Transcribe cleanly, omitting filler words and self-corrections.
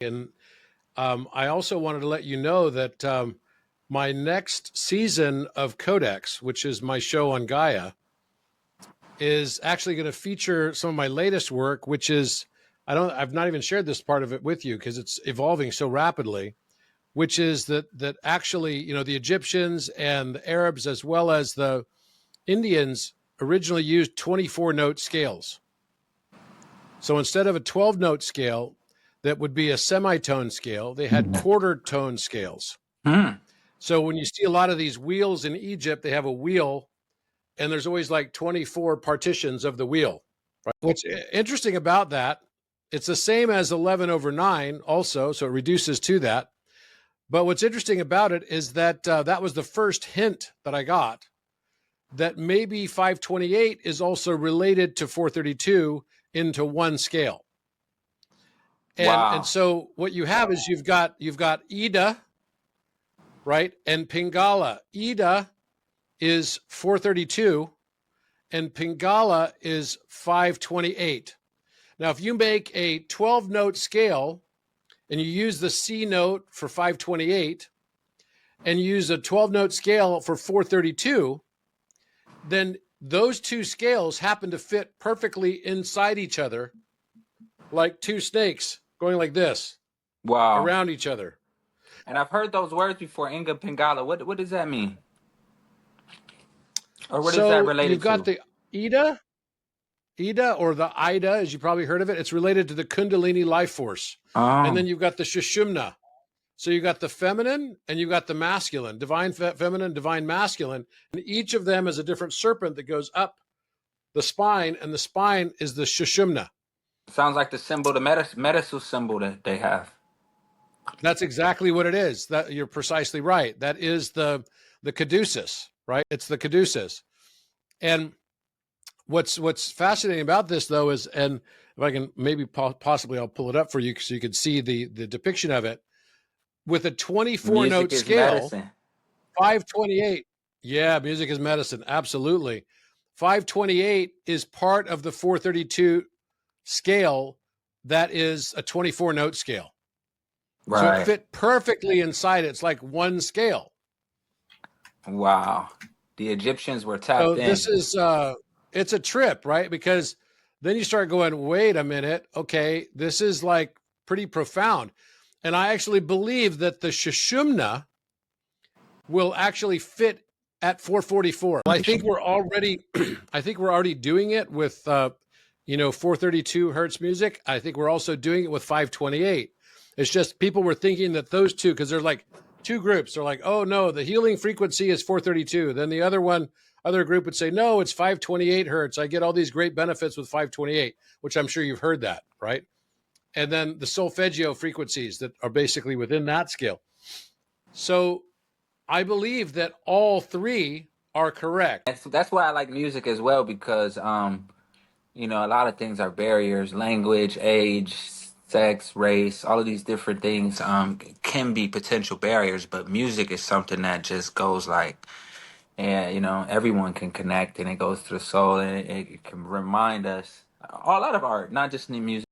And I also wanted to let you know that my next season of Codex, which is my show on Gaia, is actually going to feature some of my latest work, which is I've not even shared this part of it with you because it's evolving so rapidly, which is that actually, the Egyptians and the Arabs as well as the Indians originally used 24 note scales. So instead of a 12 note scale that would be a semitone scale, they had quarter tone scales. So when you see a lot of these wheels in Egypt, they have a wheel and there's always like 24 partitions of the wheel. Right? What's interesting about that, it's the same as 11/9 also, so it reduces to that. But what's interesting about it is that that was the first hint that I got that maybe 528 is also related to 432 into one scale. And so what you have is you've got Ida, right? And Pingala. Ida is 432 and Pingala is 528. Now, if you make a 12 note scale and you use the C note for 528 and you use a 12 note scale for 432, then those two scales happen to fit perfectly inside each other like two snakes going like this around each other. And I've heard those words before, Inga Pingala. What does that mean? Or what is that related to? You've got the Ida or the Ida, as you probably heard of it. It's related to the Kundalini life force. And then you've got the Shushumna. So you've got the feminine and you've got the masculine, divine feminine, divine masculine. And each of them is a different serpent that goes up the spine, and the spine is the Shushumna. Sounds like the symbol, the Medisu symbol that they have. That's exactly what it is. That you're precisely right. That is the caduceus, right? It's the caduceus. And what's fascinating about this, though, is, and if I can maybe possibly I'll pull it up for you so you can see the depiction of it. With a 24 note scale, medicine. 528. Yeah, music is medicine. Absolutely. 528 is part of the 432 scale that is a 24 note scale. Right. So it fit perfectly inside it. It's like one scale. Wow. The Egyptians were tapped in. This is it's a trip, right? Because then you start going, wait a minute. Okay, this is like pretty profound. And I actually believe that the Shushumna will actually fit at 444. I think we're already doing it with 432 hertz music. I think we're also doing it with 528. It's just people were thinking that those two, because they're like two groups. They're like, oh no, the healing frequency is 432. Then the other group would say, no, it's 528 hertz. I get all these great benefits with 528, which I'm sure you've heard that, right? And then the solfeggio frequencies that are basically within that scale. So I believe that all three are correct. That's why I like music as well, because, a lot of things are barriers: language, age, sex, race, all of these different things can be potential barriers. But music is something that just goes like, everyone can connect, and it goes to the soul, and it can remind us a lot of art, not just in music.